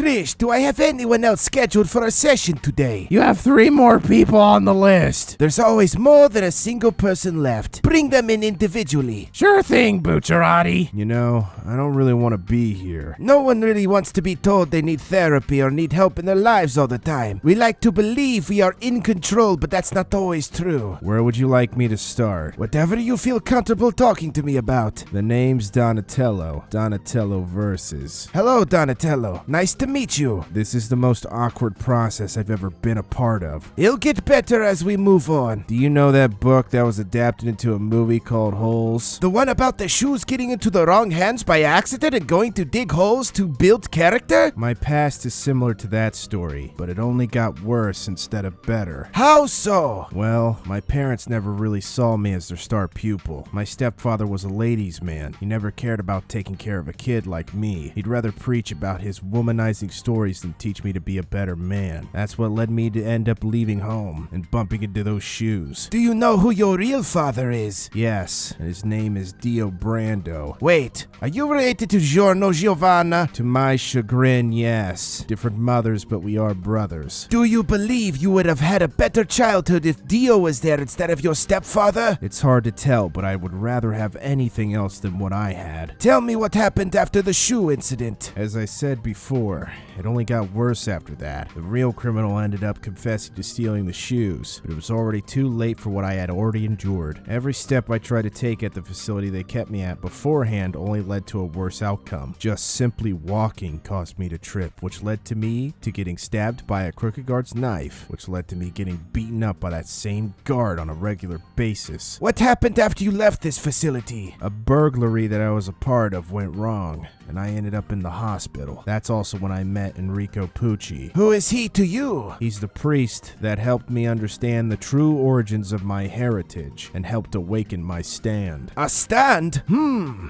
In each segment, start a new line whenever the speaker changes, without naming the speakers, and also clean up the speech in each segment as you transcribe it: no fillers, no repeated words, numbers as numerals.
Trish, do I have anyone else scheduled for a session today?
You have 3 more people on the list.
There's always more than a single person left. Bring them in individually.
Sure thing, Bucciarati.
You know, I don't really want to be here.
No one really wants to be told they need therapy or need help in their lives all the time. We like to believe we are in control, but that's not always true.
Where would you like me to start?
Whatever you feel comfortable talking to me about.
The name's Donatello. Donatello versus.
Hello, Donatello. Nice to meet you.
This is the most awkward process I've ever been a part of.
It'll get better as we move on.
Do you know that book that was adapted into a movie called Holes?
The one about the shoes getting into the wrong hands by accident and going to dig holes to build character?
My past is similar to that story, but it only got worse instead of better.
How so?
Well, my parents never really saw me as their star pupil. My stepfather was a ladies' man. He never cared about taking care of a kid like me. He'd rather preach about his womanizing stories than teach me to be a better man. That's what led me to end up leaving home and bumping into those shoes.
Do you know who your real father is?
Yes, and his name is DIO Brando.
Wait, are you related to Giorno Giovanna?
To my chagrin, yes. Different mothers, but we are brothers.
Do you believe you would have had a better childhood if Dio was there instead of your stepfather?
It's hard to tell, but I would rather have anything else than what I had.
Tell me what happened after the shoe incident.
As I said before, it only got worse after that. The real criminal ended up confessing to stealing the shoes, but it was already too late for what I had already endured. Every step I tried to take at the facility they kept me at beforehand only led to a worse outcome. Just simply walking caused me to trip, which led to me to getting stabbed by a crooked guard's knife, which led to me getting beaten up by that same guard on a regular basis.
What happened after you left this facility?
A burglary that I was a part of went wrong, and I ended up in the hospital. That's also when I met Enrico Pucci.
Who is he to you?
He's the priest that helped me understand the true origins of my heritage and helped awaken my stand.
A stand?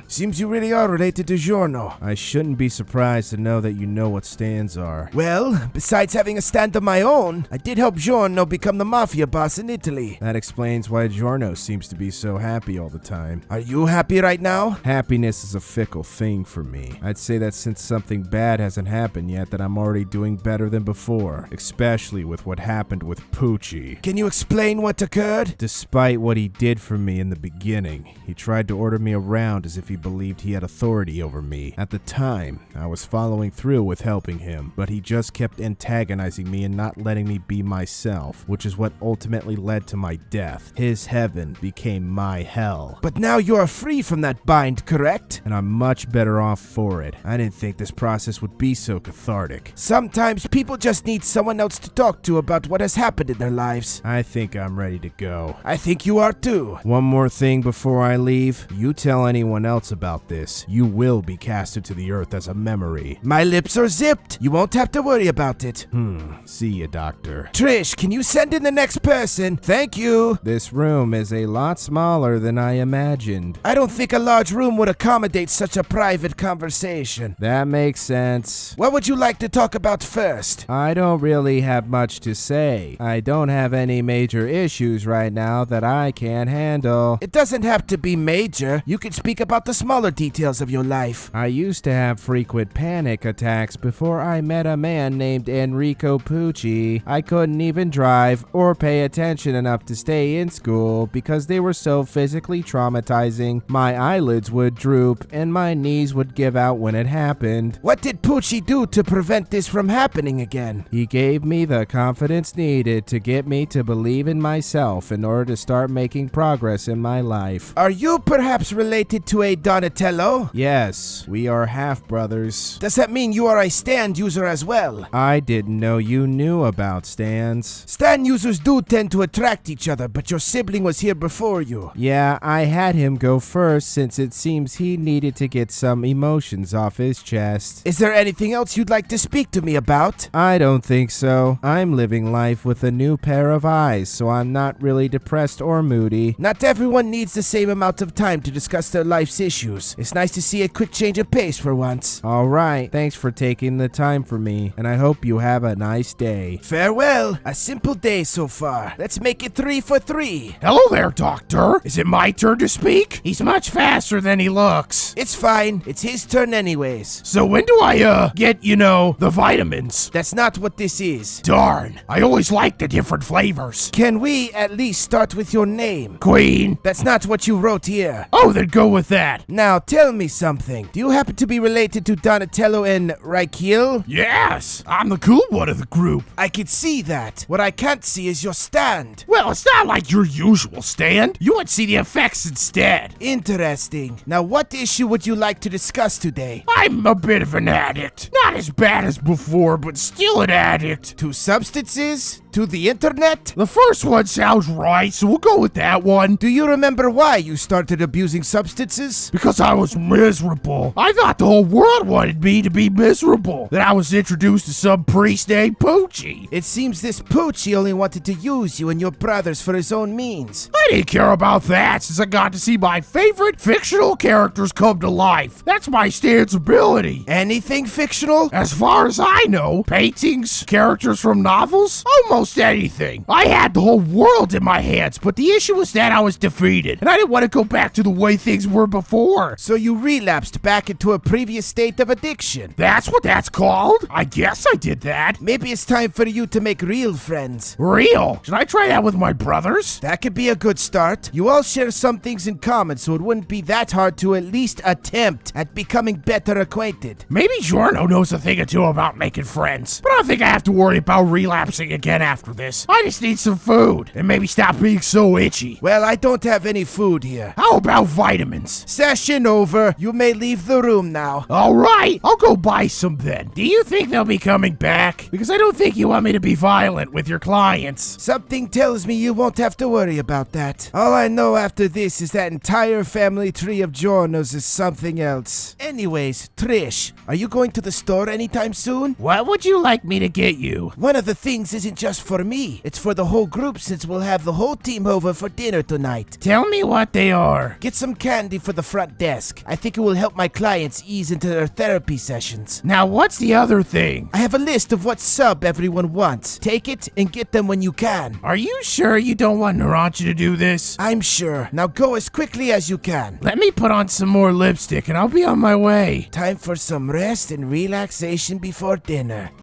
Seems you really are related to Giorno.
I shouldn't be surprised to know that you know what stands are.
Well, besides having a stand of my own, I did help Giorno become the mafia boss in Italy.
That explains why Giorno seems to be so happy all the time.
Are you happy right now?
Happiness is a fickle thing for me. I'd say that since something bad hasn't happened yet, that I'm already doing better than before, especially with what happened with Pucci.
Can you explain what occurred?
Despite what he did for me in the beginning, he tried to order me around as if he believed he had authority over me. At the time, I was following through with helping him, but he just kept antagonizing me and not letting me be myself, which is what ultimately led to my death. His heaven became my hell.
But now you are free from that bind, correct?
And I'm much better off for it. I didn't think this process would be so cathartic.
Sometimes people just need someone else to talk to about what has happened in their lives.
I think I'm ready to go.
I think you are too.
One more thing before I leave. You tell anyone else about this, you will be casted to the earth as a memory.
My lips are zipped. You won't have to worry about it.
See ya, doctor.
Trish, can you send in the next person? Thank you.
This room is a lot smaller than I imagined.
I don't think a large room would accommodate such a private conversation.
That makes sense.
What would you like to talk about first?
I don't really have much to say. I don't have any major issues right now that I can't handle.
It doesn't have to be major. You can speak about the smaller details of your life.
I used to have frequent panic attacks before I met a man named Enrico Pucci. I couldn't even drive or pay attention enough to stay in school because they were so physically traumatizing. My eyelids would droop and my knees would give out when it happened.
What did Pucci do to prevent this from happening again?
He gave me the confidence needed to get me to believe in myself in order to start making progress in my life.
Are you perhaps related to a Donatello?
Yes, we are half-brothers.
Does that mean you are a stand user as well?
I didn't know you knew about stands.
Stand users do tend to attract each other, but your sibling was here before you.
Yeah, I had him go first since it seems he needed to get some emotions off his chest.
Is there anything else you'd like to speak to me about?
I don't think so. I'm living life with a new pair of eyes, so I'm not really depressed or moody.
Not everyone needs the same amount of time to discuss their life's issues. It's nice to see a quick change of pace for once.
Alright, thanks for taking the time for me, and I hope you have a nice day.
Farewell. A simple day so far. Let's make it 3 for 3.
Hello there, Doctor. Is it my turn to speak? He's much faster than he looks.
It's fine. It's his turn anyways.
So when do I, get you know, the vitamins.
That's not what this is.
Darn, I always like the different flavors.
Can we at least start with your name?
Queen.
That's not what you wrote here.
Oh, then go with that.
Now, tell me something. Do you happen to be related to Donatello and Raikil?
Yes, I'm the cool one of the group.
I can see that. What I can't see is your stand.
Well, it's not like your usual stand. You would see the effects instead.
Interesting. Now, what issue would you like to discuss today?
I'm a bit of an addict. Not as bad as before, but still an addict.
To substances? To the internet?
The first one sounds right, so we'll go with that one.
Do you remember why you started abusing substances?
Because I was miserable. I thought the whole world wanted me to be miserable. Then I was introduced to some priest named Poochie.
It seems this Poochie only wanted to use you and your brothers for his own means.
I didn't care about that since I got to see my favorite fictional characters come to life. That's my stance ability.
Anything fictional?
As far as I know, paintings, characters from novels, almost anything. I had the whole world in my hands, but the issue was that I was defeated, and I didn't want to go back to the way things were before.
So you relapsed back into a previous state of addiction.
That's what that's called? I guess I did that.
Maybe it's time for you to make real friends.
Real? Should I try that with my brothers?
That could be a good start. You all share some things in common, so it wouldn't be that hard to at least attempt at becoming better acquainted.
Maybe Giorno knows a thing or two about making friends, but I don't think I have to worry about relapsing again after this. I just need some food, and maybe stop being so itchy.
Well, I don't have any food here.
How about vitamins?
Session over. You may leave the room now.
Alright, I'll go buy some then. Do you think they'll be coming back? Because I don't think you want me to be violent with your clients.
Something tells me you won't have to worry about that. All I know after this is that entire family tree of Giornos is something else. Anyways, Trish, are you going to the store anytime soon?
What would you like me to get you?
One of the things isn't just for me. It's for the whole group since we'll have the whole team over for dinner tonight.
Tell me what they are.
Get some candy for the front desk. I think it will help my clients ease into their therapy sessions.
Now what's the other thing?
I have a list of what sub everyone wants. Take it and get them when you can.
Are you sure you don't want Naranchi to do this?
I'm sure. Now go as quickly as you can.
Let me put on some more lipstick and I'll be on my way.
Time for some rest and relaxation before dinner.